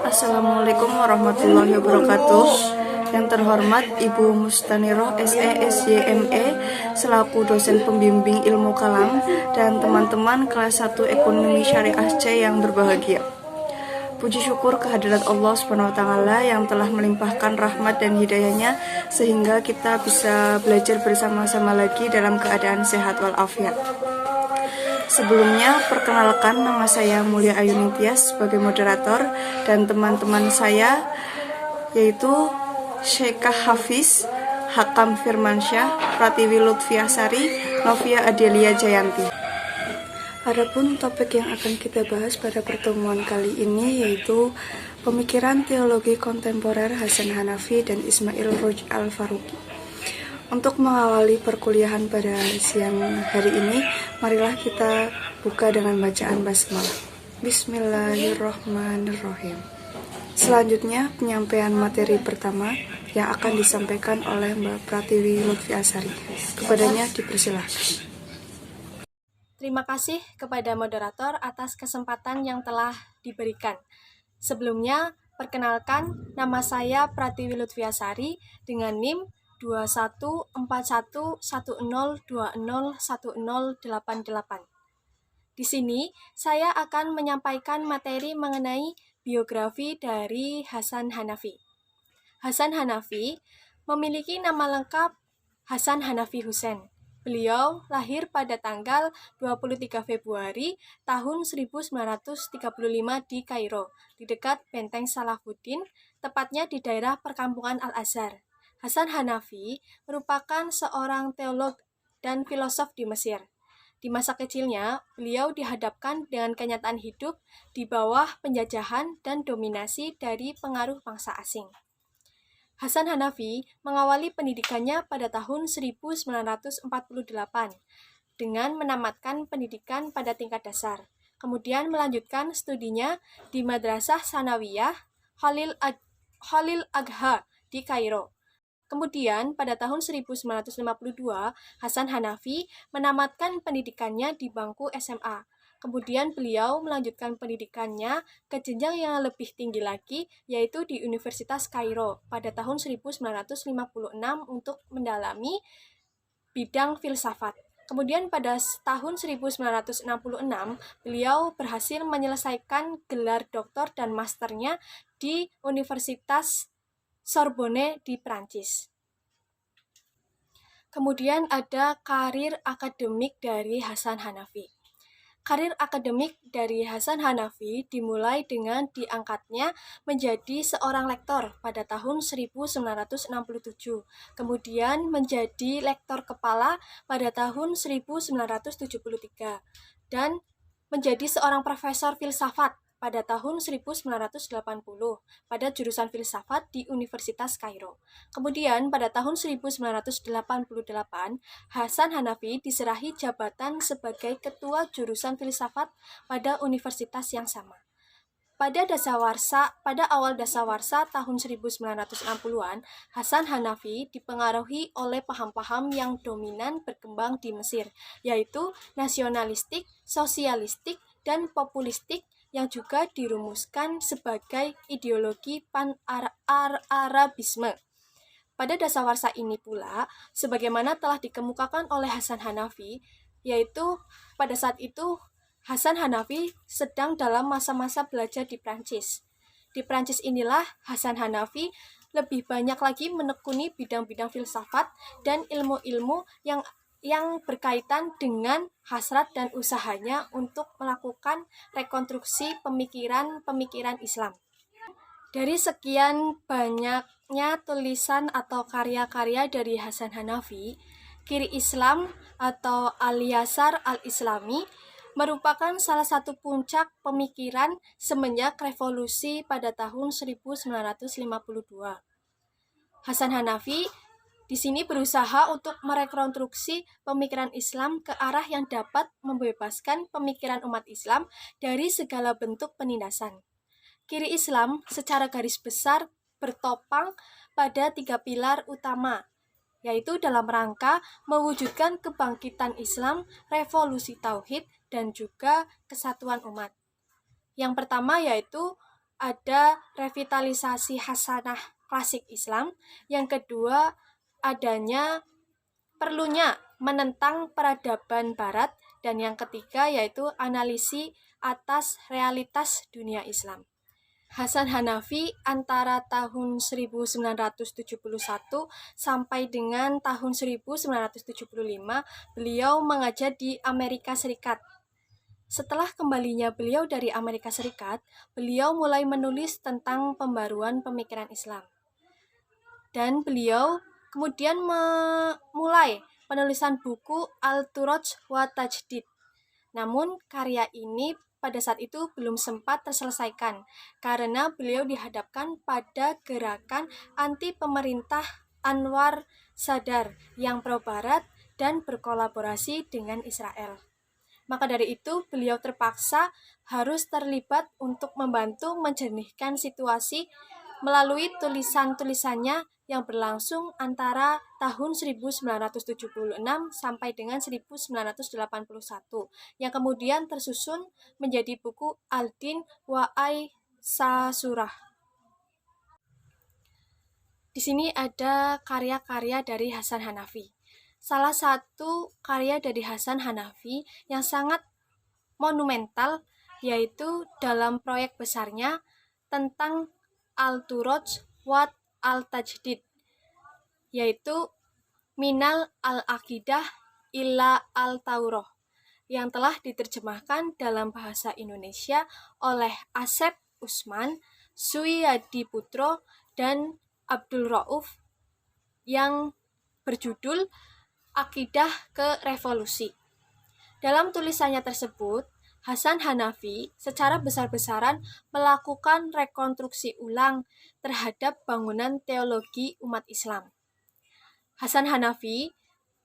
Assalamualaikum warahmatullahi wabarakatuh. Yang terhormat Ibu Mustaniroh SE SYME selaku dosen pembimbing ilmu kalam dan teman-teman kelas 1 Ekonomi Syariah C yang berbahagia. Puji syukur kehadirat Allah SWT yang telah melimpahkan rahmat dan hidayahnya sehingga kita bisa belajar bersama-sama lagi dalam keadaan sehat walafiat. Sebelumnya, perkenalkan nama saya Mulia Ayuni Tias sebagai moderator dan teman-teman saya yaitu Syekhah Hafiz, Hakam Firmansyah, Pratiwi Lutfiasari, Novia Adelia Jayanti. Adapun topik yang akan kita bahas pada pertemuan kali ini yaitu pemikiran teologi kontemporer Hasan Hanafi dan Ismail Roj Al-Faruqi. Untuk mengawali perkuliahan pada siang hari ini, marilah kita buka dengan bacaan basmalah. Bismillahirrahmanirrahim. Selanjutnya, penyampaian materi pertama yang akan disampaikan oleh Mbak Pratiwi Lutfiasari. Kepadanya dipersilahkan. Terima kasih kepada moderator atas kesempatan yang telah diberikan. Sebelumnya, perkenalkan nama saya Pratiwi Lutfiasari dengan NIM 214110201088. Di sini, saya akan menyampaikan materi mengenai biografi dari Hasan Hanafi. Hasan Hanafi memiliki nama lengkap Hasan Hanafi Husain. Beliau lahir pada tanggal 23 Februari tahun 1935 di Kairo, di dekat Benteng Salahuddin, tepatnya di daerah perkampungan Al-Azhar. Hasan Hanafi merupakan seorang teolog dan filosof di Mesir. Di masa kecilnya, beliau dihadapkan dengan kenyataan hidup di bawah penjajahan dan dominasi dari pengaruh bangsa asing. Hasan Hanafi mengawali pendidikannya pada tahun 1948 dengan menamatkan pendidikan pada tingkat dasar. Kemudian melanjutkan studinya di Madrasah Sanawiyah Khalil Agha di Kairo. Kemudian pada tahun 1952, Hasan Hanafi menamatkan pendidikannya di bangku SMA. Kemudian beliau melanjutkan pendidikannya ke jenjang yang lebih tinggi lagi, yaitu di Universitas Kairo pada tahun 1956 untuk mendalami bidang filsafat. Kemudian pada tahun 1966, beliau berhasil menyelesaikan gelar doktor dan masternya di Universitas Sorbonne di Prancis. Kemudian ada karir akademik dari Hasan Hanafi. Karir akademik dari Hasan Hanafi dimulai dengan diangkatnya menjadi seorang lektor pada tahun 1967, kemudian menjadi lektor kepala pada tahun 1973, dan menjadi seorang profesor filsafat pada tahun 1980 pada jurusan filsafat di Universitas Kairo. Kemudian pada tahun 1988, Hasan Hanafi diserahi jabatan sebagai ketua jurusan filsafat pada universitas yang sama. Pada awal dasawarsa tahun 1960-an, Hasan Hanafi dipengaruhi oleh paham-paham yang dominan berkembang di Mesir, yaitu nasionalistik, sosialistik, dan populistik yang juga dirumuskan sebagai ideologi pan-Arabisme. Pada dasawarsa ini pula, sebagaimana telah dikemukakan oleh Hasan Hanafi, yaitu pada saat itu Hasan Hanafi sedang dalam masa-masa belajar di Prancis. Di Prancis inilah Hasan Hanafi lebih banyak lagi menekuni bidang-bidang filsafat dan ilmu-ilmu yang berkaitan dengan hasrat dan usahanya untuk melakukan rekonstruksi pemikiran Islam. Dari sekian banyaknya tulisan atau karya-karya dari Hasan Hanafi, Ciri Islam atau Al-Yasar Al-Islami merupakan salah satu puncak pemikiran semenjak revolusi pada tahun 1952. Hasan Hanafi di sini berusaha untuk merekonstruksi pemikiran Islam ke arah yang dapat membebaskan pemikiran umat Islam dari segala bentuk penindasan. Ciri Islam secara garis besar bertopang pada 3 pilar utama, yaitu dalam rangka mewujudkan kebangkitan Islam, revolusi tauhid, dan juga kesatuan umat. Yang pertama yaitu ada revitalisasi hasanah klasik Islam. Yang kedua, adanya perlunya menentang peradaban barat. Dan yang ketiga yaitu analisis atas realitas dunia Islam. Hasan Hanafi antara tahun 1971 sampai dengan tahun 1975 beliau mengajar di Amerika Serikat. Setelah kembalinya beliau dari Amerika Serikat, beliau mulai menulis tentang pembaruan pemikiran Islam. Dan beliau kemudian memulai penulisan buku Al-Turaj wa Tajdid. Namun karya ini pada saat itu belum sempat terselesaikan karena beliau dihadapkan pada gerakan anti pemerintah Anwar Sadar yang pro-barat dan berkolaborasi dengan Israel. Maka dari itu beliau terpaksa harus terlibat untuk membantu menjernihkan situasi melalui tulisan-tulisannya yang berlangsung antara tahun 1976 sampai dengan 1981 yang kemudian tersusun menjadi buku Al-Din wa Surah. Di sini ada karya-karya dari Hasan Hanafi. Salah satu karya dari Hasan Hanafi yang sangat monumental yaitu dalam proyek besarnya tentang Al-Turaj wa Al-Tajdid, yaitu Minal Al-Aqidah ila Al-Taurah, yang telah diterjemahkan dalam bahasa Indonesia oleh Asep Usman, Suyadi Putro, dan Abdul Rauf yang berjudul Akidah ke Revolusi. Dalam tulisannya tersebut, Hasan Hanafi secara besar-besaran melakukan rekonstruksi ulang terhadap bangunan teologi umat Islam. Hasan Hanafi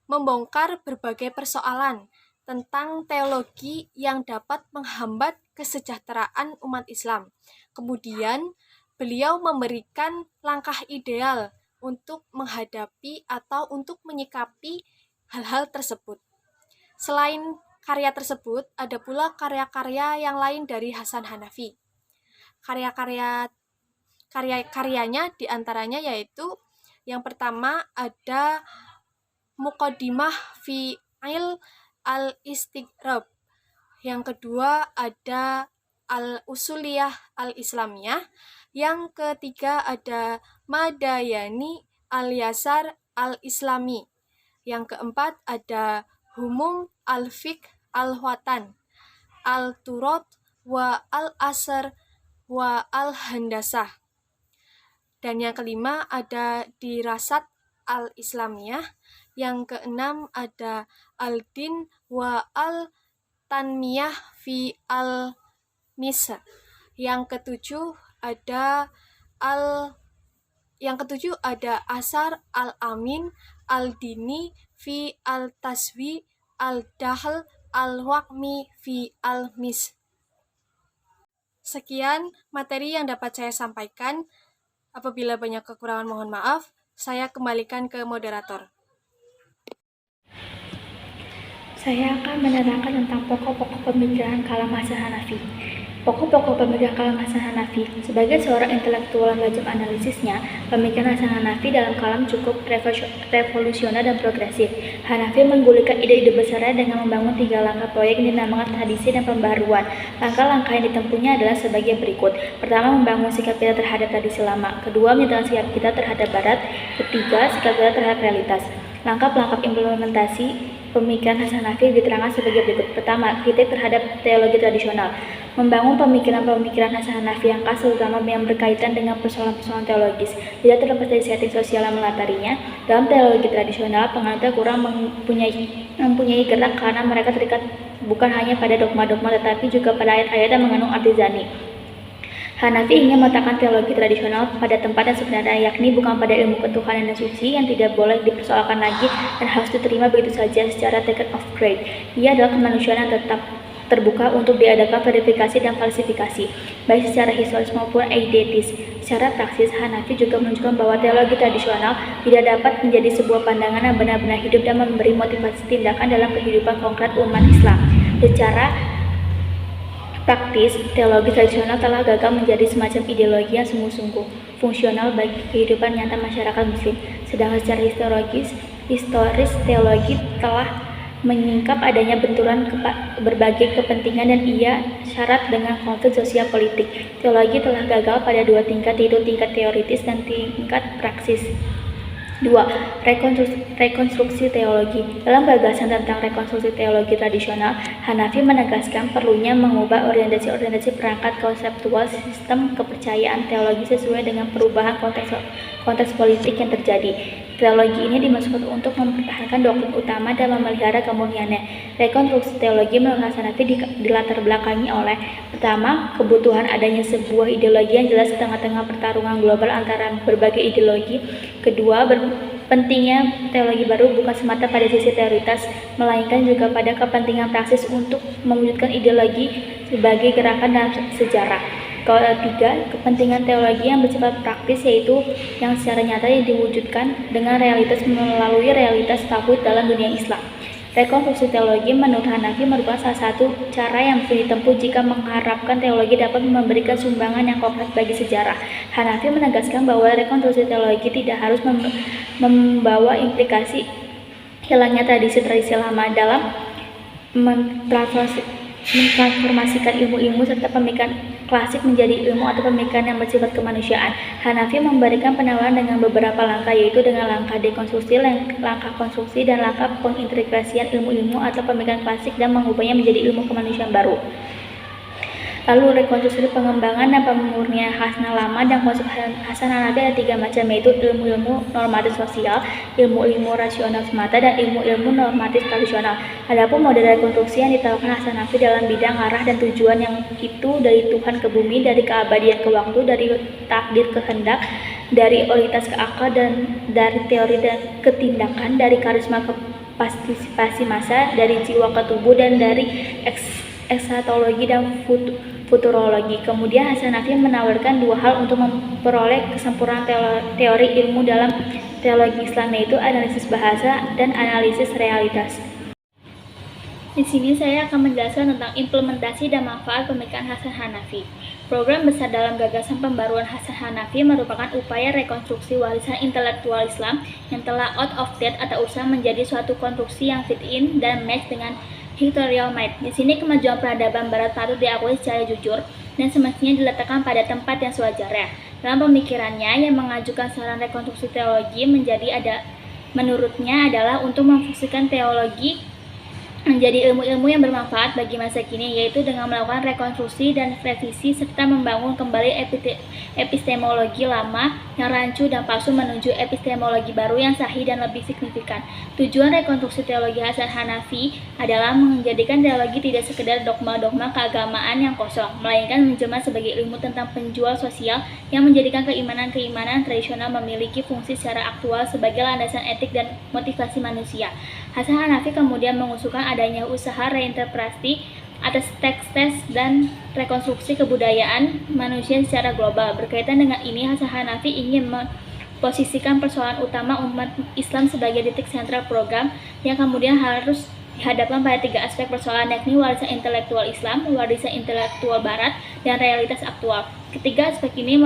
membongkar berbagai persoalan tentang teologi yang dapat menghambat kesejahteraan umat Islam. Kemudian, beliau memberikan langkah ideal untuk menghadapi atau untuk menyikapi hal-hal tersebut. Selain karya tersebut, ada pula karya-karya yang lain dari Hasan Hanafi. Karyanya diantaranya yaitu yang pertama ada Muqaddimah fi al-Istighraq. Yang kedua ada Al-Usuliyah al-Islamiyah. Yang ketiga ada Madayani al-Yasar al-Islami. Yang keempat ada Humum al-Fiqh al-Watan, Al-Turad wa al-Asr wa al-Handasah. Dan yang kelima ada Dirasat al-Islamiyah. Yang keenam ada Al-Din wa al-Tanmiyah fi al-Misr. Yang ketujuh ada Asar al-Amin al-Dini fi al-Taswi al-Dahl al-Waqmi fi al-Mis. Sekian materi yang dapat saya sampaikan. Apabila banyak kekurangan mohon maaf. Saya kembalikan ke moderator. Saya akan menerangkan tentang pokok-pokok pemikiran kalam Hasan Hanafi. Pokok-pokok pemikiran kalam Hasan Hanafi. Sebagai seorang intelektual yang tajam analisisnya, pemikiran Hasan Hanafi dalam kalam cukup revolusioner dan progresif. Hanafi menggulirkan ide-ide besarnya dengan membangun 3 langkah proyek yang dinamakan tradisi dan pembaruan. Langkah-langkah yang ditempuhnya adalah sebagai berikut. Pertama, membangun sikap kita terhadap tradisi lama. Kedua, menyatakan sikap kita terhadap barat. Ketiga, sikap kita terhadap realitas. Langkah-langkah implementasi pemikiran Hasan Hanafi diterangkan sebagai berikut. Pertama, kritik terhadap teologi tradisional. Membangun pemikiran-pemikiran Hasan Hanafi yang khas, terutama yang berkaitan dengan persoalan-persoalan teologis. Tidak terlepas dari setting sosial yang melatarinya. Dalam teologi tradisional, penganutnya kurang mempunyai gerak karena mereka terikat bukan hanya pada dogma-dogma tetapi juga pada ayat-ayat yang mengandung arti zani. Hanafi ingin meletakkan teologi tradisional pada tempat yang sebenarnya, yakni bukan pada ilmu ketuhanan dan suci yang tidak boleh dipersoalkan lagi dan harus diterima begitu saja secara taken of grade. Ia adalah kemanusiaan yang tetap terbuka untuk diadakan verifikasi dan falsifikasi, baik secara historis maupun eidetis. Secara praksis, Hanafi juga menunjukkan bahwa teologi tradisional tidak dapat menjadi sebuah pandangan yang benar-benar hidup dan memberi motivasi tindakan dalam kehidupan konkret umat Islam. Secara praktis, teologi tradisional telah gagal menjadi semacam ideologi yang sungguh-sungguh fungsional bagi kehidupan nyata masyarakat Muslim. Sedangkan secara historis teologi telah menyingkap adanya benturan berbagai kepentingan dan ia syarat dengan konflik sosial politik. Teologi telah gagal pada dua tingkat, yaitu tingkat teoritis dan tingkat praksis. 2. Rekonstruksi teologi. Dalam gagasan tentang rekonstruksi teologi tradisional, Hanafi menegaskan perlunya mengubah orientasi perangkat konseptual sistem kepercayaan teologi sesuai dengan perubahan konteks politik yang terjadi. Teologi ini dimaksudkan untuk mempertahankan doktrin utama dan memelihara kemurniannya. Rekonstruksi teologi menurut Hanafi dilatar belakangi oleh: pertama, kebutuhan adanya sebuah ideologi yang jelas di tengah-tengah pertarungan global antara berbagai ideologi. Kedua, pentingnya teologi baru bukan semata pada sisi teoritas, melainkan juga pada kepentingan praksis untuk mewujudkan ideologi sebagai gerakan dalam sejarah. Ketiga, kepentingan teologi yang bersifat praktis, yaitu yang secara nyata diwujudkan dengan realitas melalui realitas tauhid dalam dunia Islam. Rekonstruksi teologi menurut Hanafi merupakan salah satu cara yang bisa ditempuh jika mengharapkan teologi dapat memberikan sumbangan yang konkret bagi sejarah. Hanafi menegaskan bahwa rekonstruksi teologi tidak harus membawa implikasi hilangnya tradisi-tradisi lama dalam mentransformasikan ilmu-ilmu serta pemikiran klasik menjadi ilmu atau pemikiran yang bersifat kemanusiaan. Hanafi memberikan penawaran dengan beberapa langkah, yaitu dengan langkah dekonstruksi, langkah konstruksi, dan langkah pengintegrasian ilmu-ilmu atau pemikiran klasik dan mengubahnya menjadi ilmu kemanusiaan baru. Lalu rekonstruksi pengembangan dan pemurnian Hasan lama dan konsep Hasan Hanafi ada 3 macam, yaitu ilmu-ilmu normatif sosial, ilmu-ilmu rasional semata, dan ilmu-ilmu normatif tradisional. Adapun model rekonstruksi yang ditawarkan Hasan Hanafi dalam bidang arah dan tujuan yang itu dari Tuhan ke bumi, dari keabadian ke waktu, dari takdir ke kehendak, dari oritas ke akal, dan dari teori dan ketindakan, dari karisma ke partisipasi massa, dari jiwa ke tubuh, dan dari eskatologi dan futurologi. Kemudian Hasan Hanafi menawarkan 2 hal untuk memperoleh kesempurnaan teori ilmu dalam teologi Islam, yaitu analisis bahasa dan analisis realitas. Di sini saya akan menjelaskan tentang implementasi dan manfaat pemikiran Hasan Hanafi. Program besar dalam gagasan pembaruan Hasan Hanafi merupakan upaya rekonstruksi warisan intelektual Islam yang telah out of date atau usang menjadi suatu konstruksi yang fit in dan match dengan historical might. Di sini kemajuan peradaban Barat patut diakui secara jujur dan semestinya diletakkan pada tempat yang sewajarnya. Dalam pemikirannya, yang mengajukan saran rekonstruksi teologi menurutnya adalah untuk memfungsikan teologi menjadi ilmu-ilmu yang bermanfaat bagi masa kini, yaitu dengan melakukan rekonstruksi dan revisi serta membangun kembali epistemologi lama yang rancu dan palsu menuju epistemologi baru yang sahih dan lebih signifikan. Tujuan rekonstruksi teologi Hasan Hanafi adalah menjadikan teologi tidak sekedar dogma-dogma keagamaan yang kosong, melainkan menjelma sebagai ilmu tentang penjual sosial yang menjadikan keimanan-keimanan tradisional memiliki fungsi secara aktual sebagai landasan etik dan motivasi manusia. Hasan Hanafi kemudian mengusulkan adanya usaha reinterpretasi atas teks-teks dan rekonstruksi kebudayaan manusia secara global. Berkaitan dengan ini, Hasan Hanafi ingin memposisikan persoalan utama umat Islam sebagai titik sentral program yang kemudian harus dihadapkan pada 3 aspek persoalan, yakni warisan intelektual Islam, warisan intelektual Barat, dan realitas aktual. Ketiga aspek ini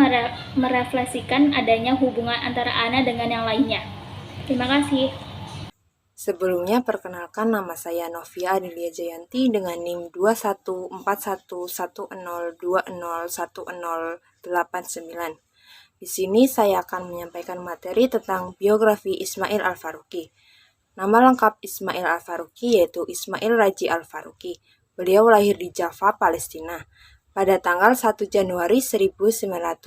merefleksikan adanya hubungan antara ana dengan yang lainnya. Terima kasih. Sebelumnya, perkenalkan nama saya Novia Adelia Jayanti dengan NIM 214110201089. Di sini saya akan menyampaikan materi tentang biografi Ismail Al-Faruqi. Nama lengkap Ismail Al-Faruqi yaitu Ismail Raji Al-Faruqi. Beliau lahir di Java, Palestina, pada tanggal 1 Januari 1921.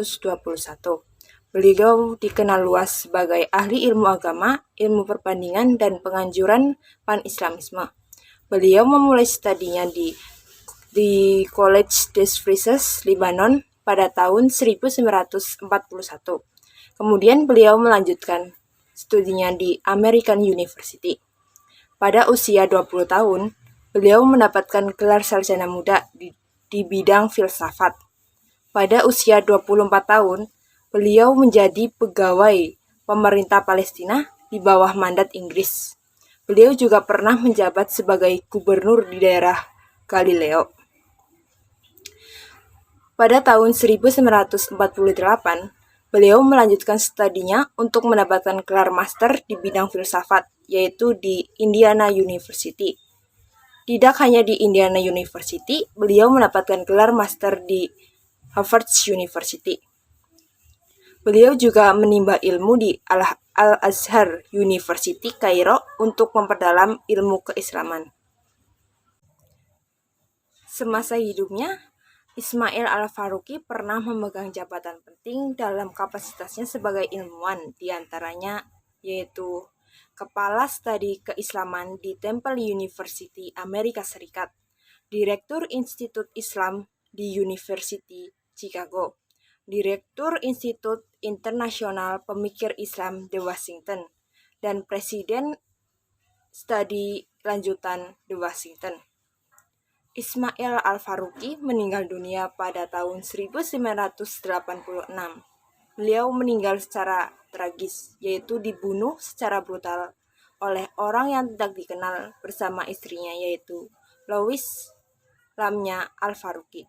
Beliau dikenal luas sebagai ahli ilmu agama, ilmu perbandingan, dan penganjuran pan-Islamisme. Beliau memulai studinya di College des Frères, Lebanon pada tahun 1941. Kemudian beliau melanjutkan studinya di American University. Pada usia 20 tahun, beliau mendapatkan gelar sarjana muda di bidang filsafat. Pada usia 24 tahun, beliau menjadi pegawai pemerintah Palestina di bawah mandat Inggris. Beliau juga pernah menjabat sebagai gubernur di daerah Galileo. Pada tahun 1948, beliau melanjutkan studinya untuk mendapatkan gelar master di bidang filsafat, yaitu di Indiana University. Tidak hanya di Indiana University, beliau mendapatkan gelar master di Harvard University. Beliau juga menimba ilmu di Al-Azhar University Kairo untuk memperdalam ilmu keislaman. Semasa hidupnya, Ismail Al-Faruqi pernah memegang jabatan penting dalam kapasitasnya sebagai ilmuwan, diantaranya yaitu Kepala Studi Keislaman di Temple University Amerika Serikat, Direktur Institut Islam di University Chicago, Direktur Institut Internasional Pemikir Islam di Washington, dan Presiden Studi Lanjutan di Washington. Ismail Al-Faruqi meninggal dunia pada tahun 1986. Beliau meninggal secara tragis, yaitu dibunuh secara brutal oleh orang yang tidak dikenal bersama istrinya, yaitu Lois Lamia Al-Faruqi.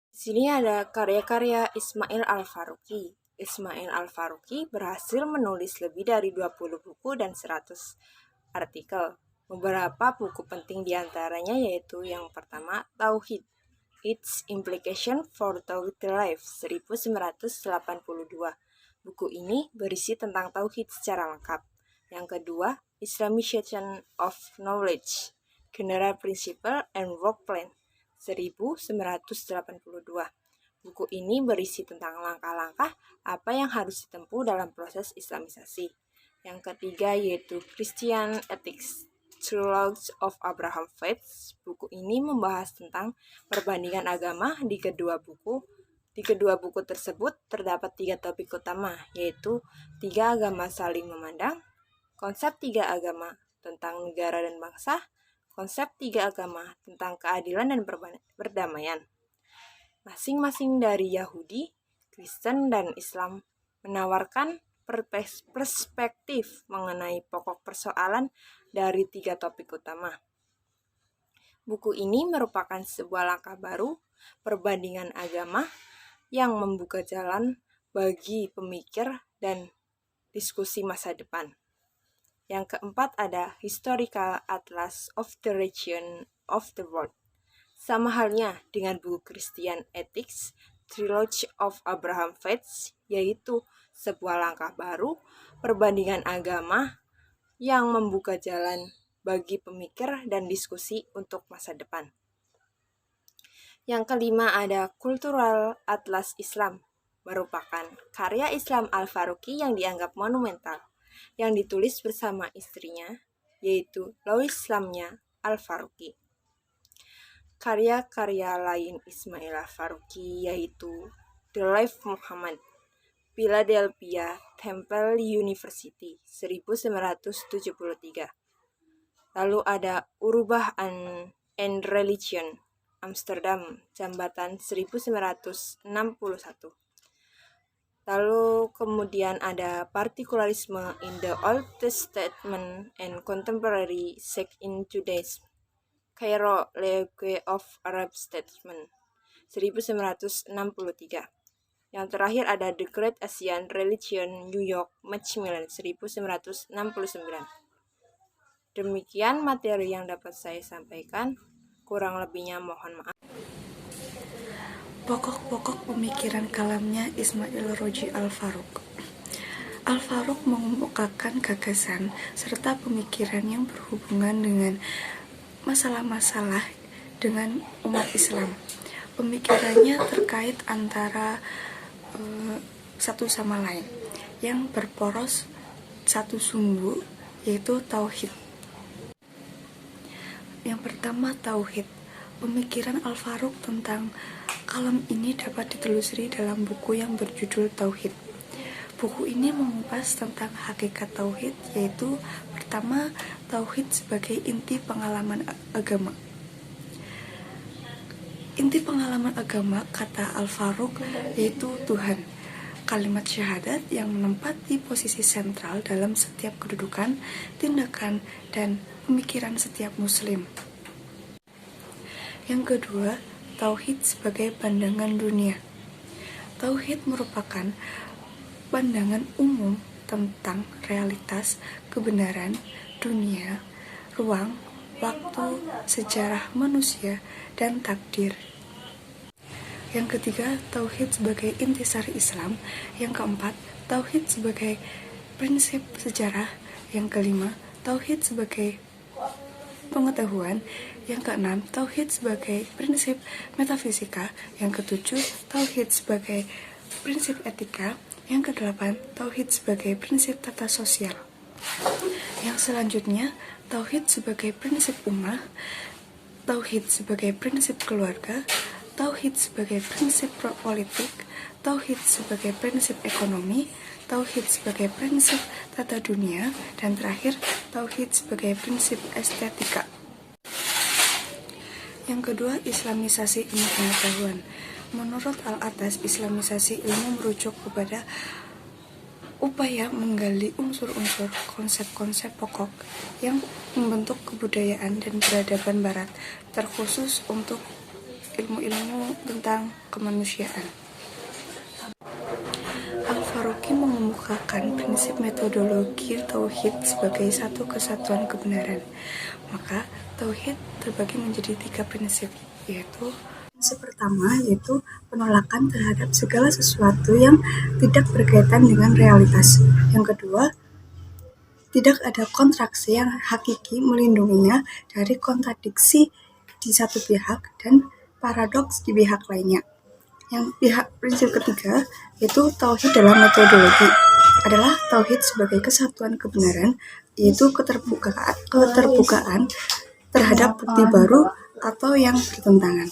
Di sini ada karya-karya Ismail Al-Faruqi. Ismail Al-Faruqi berhasil menulis lebih dari 20 buku dan 100 artikel. Beberapa buku penting diantaranya yaitu yang pertama, Tauhid, Its Implication for Tauhid Life, 1982. Buku ini berisi tentang Tauhid secara lengkap. Yang kedua, Islamization of Knowledge, General Principle and Work Plan, 1982. Buku ini berisi tentang langkah-langkah apa yang harus ditempuh dalam proses Islamisasi. Yang ketiga yaitu Christian Ethics, Trilogy of Abraham Faith. Buku ini membahas tentang perbandingan agama. Di kedua buku tersebut terdapat 3 topik utama, yaitu 3 agama saling memandang, konsep 3 agama tentang negara dan bangsa, konsep 3 agama tentang keadilan dan perdamaian. Masing-masing dari Yahudi, Kristen, dan Islam menawarkan perspektif mengenai pokok persoalan dari 3 topik utama. Buku ini merupakan sebuah langkah baru perbandingan agama yang membuka jalan bagi pemikir dan diskusi masa depan. Yang keempat ada Historical Atlas of the Region of the World. Sama halnya dengan buku Christian Ethics, Trilogy of Abraham Faith, yaitu sebuah langkah baru perbandingan agama yang membuka jalan bagi pemikir dan diskusi untuk masa depan. Yang kelima ada Cultural Atlas Islam, merupakan karya Islam Al-Faruqi yang dianggap monumental, yang ditulis bersama istrinya, yaitu Lois Lamia Al-Faruqi. Karya-karya lain Ismail Al-Faruqi yaitu The Life Muhammad, Philadelphia Temple University, 1973. Lalu ada Urubah and Religion, Amsterdam, Jambatan 1961. Lalu kemudian ada Particularism in the Old Testament and Contemporary Sect in Judaism, Cairo, League of Arab Statesmen, 1963. Yang terakhir ada The Great Asian Religion, New York, Macmillan, 1969. Demikian materi yang dapat saya sampaikan. Kurang lebihnya mohon maaf. Pokok-pokok pemikiran kalamnya Ismail Roji Al-Faruq. Al-Faruq mengemukakan gagasan serta pemikiran yang berhubungan dengan masalah-masalah dengan umat Islam. Pemikirannya terkait antara satu sama lain yang berporos satu sumbu, yaitu tauhid. Yang pertama, tauhid. Pemikiran Al-Faruq tentang kalam ini dapat ditelusuri dalam buku yang berjudul Tauhid. Buku ini mengupas tentang hakikat tauhid, yaitu pertama, tauhid sebagai inti pengalaman agama. Inti pengalaman agama, kata Al-Faruq, yaitu Tuhan. Kalimat syahadat yang menempati posisi sentral dalam setiap kedudukan, tindakan, dan pemikiran setiap muslim. Yang kedua, tauhid sebagai pandangan dunia. Tauhid merupakan pandangan umum tentang realitas, kebenaran, dunia, ruang, waktu, sejarah manusia, dan takdir. Yang ketiga, tauhid sebagai intisari Islam. Yang keempat, tauhid sebagai prinsip sejarah. Yang kelima, tauhid sebagai pengetahuan. Yang keenam, tauhid sebagai prinsip metafisika. Yang ketujuh, tauhid sebagai prinsip etika. Yang kedelapan, tauhid sebagai prinsip tata sosial. Yang selanjutnya, tauhid sebagai prinsip ummah, tauhid sebagai prinsip keluarga, tauhid sebagai prinsip politik, tauhid sebagai prinsip ekonomi, tauhid sebagai prinsip tata dunia, dan terakhir, tauhid sebagai prinsip estetika. Yang kedua, islamisasi ilmu pengetahuan. Menurut Al-Atas, islamisasi ilmu merujuk kepada upaya menggali unsur-unsur konsep-konsep pokok yang membentuk kebudayaan dan peradaban barat, terkhusus untuk ilmu-ilmu tentang kemanusiaan. Al-Faruqi mengemukakan prinsip metodologi tauhid sebagai satu kesatuan kebenaran. Maka, tauhid terbagi menjadi 3 prinsip, yaitu prinsip pertama yaitu penolakan terhadap segala sesuatu yang tidak berkaitan dengan realitas. Yang kedua, tidak ada kontraksi yang hakiki melindunginya dari kontradiksi di satu pihak dan paradoks di pihak lainnya. Yang prinsip ketiga yaitu tauhid dalam metodologi adalah tauhid sebagai kesatuan kebenaran, yaitu keterbukaan terhadap bukti baru atau yang bertentangan.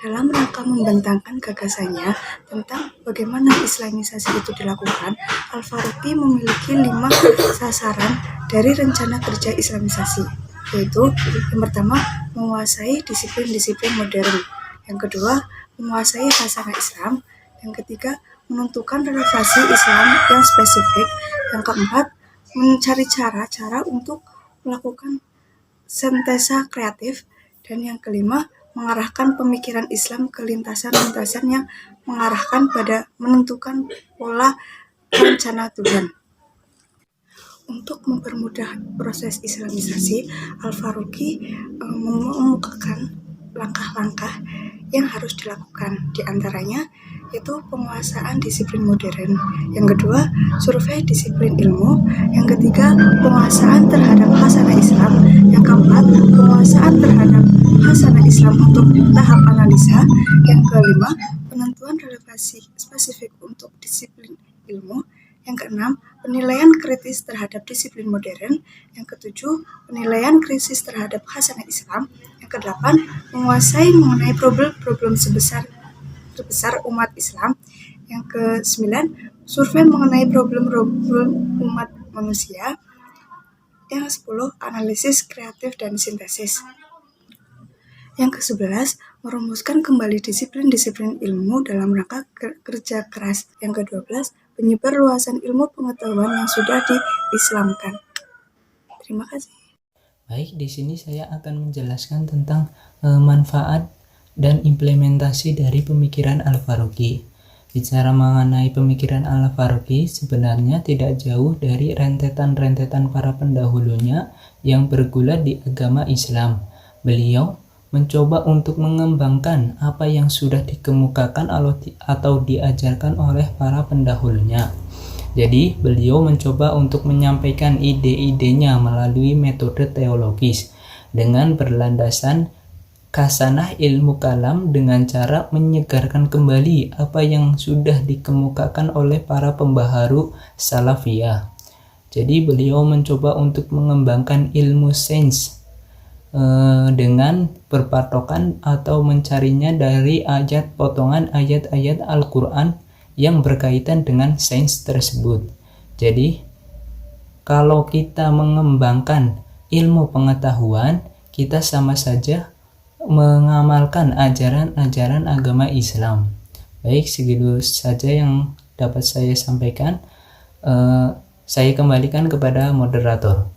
Dalam rangka membentangkan gagasannya tentang bagaimana islamisasi itu dilakukan, Al-Faruqi memiliki 5 sasaran dari rencana kerja islamisasi, yaitu yang pertama, menguasai disiplin-disiplin modern. Yang kedua, menguasai khasanah Islam. Yang ketiga, menentukan relevasi Islam yang spesifik. Yang keempat, mencari cara-cara untuk melakukan sintesa kreatif. Dan yang kelima, mengarahkan pemikiran Islam ke lintasan-lintasan yang mengarahkan pada menentukan pola rencana Tuhan. Untuk mempermudah proses islamisasi, Al-Faruqi mengemukakan langkah-langkah yang harus dilakukan. Di antaranya yaitu penguasaan disiplin modern. Yang kedua, survei disiplin ilmu. Yang ketiga, penguasaan terhadap khasanah Islam. Yang keempat, penguasaan terhadap khasanah Islam untuk tahap analisa. Yang kelima, penentuan relevasi spesifik untuk disiplin ilmu. Yang keenam, penilaian kritis terhadap disiplin modern. Yang ketujuh, penilaian kritis terhadap khasanah Islam. Yang kedelapan, menguasai mengenai problem-problem terbesar umat Islam. Yang kesembilan, survei mengenai problem-problem umat manusia. Yang kesepuluh, analisis kreatif dan sintesis. Yang ke-11, merumuskan kembali disiplin-disiplin ilmu dalam rangka kerja keras. Yang ke-12, penyebar luasan ilmu pengetahuan yang sudah diislamkan. Terima kasih. Baik, di sini saya akan menjelaskan tentang manfaat dan implementasi dari pemikiran Al-Faruqi. Bicara mengenai pemikiran Al-Faruqi, sebenarnya tidak jauh dari rentetan-rentetan para pendahulunya yang bergulat di agama Islam. Beliau mencoba untuk mengembangkan apa yang sudah dikemukakan atau diajarkan oleh para pendahulunya. Jadi, beliau mencoba untuk menyampaikan ide-idenya melalui metode teologis dengan berlandasan khasanah ilmu kalam dengan cara menyegarkan kembali apa yang sudah dikemukakan oleh para pembaharu salafiyah. Jadi, beliau mencoba untuk mengembangkan ilmu sains dengan berpatokan atau mencarinya dari potongan ayat-ayat Al-Quran yang berkaitan dengan sains tersebut. Jadi, kalau kita mengembangkan ilmu pengetahuan, kita sama saja mengamalkan ajaran-ajaran agama Islam. Baik, segitu saja yang dapat saya sampaikan. Saya kembalikan kepada moderator.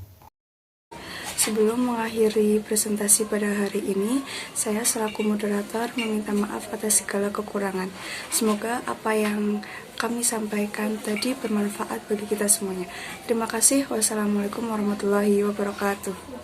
Sebelum mengakhiri presentasi pada hari ini, saya selaku moderator meminta maaf atas segala kekurangan. Semoga apa yang kami sampaikan tadi bermanfaat bagi kita semuanya. Terima kasih. Wassalamualaikum warahmatullahi wabarakatuh.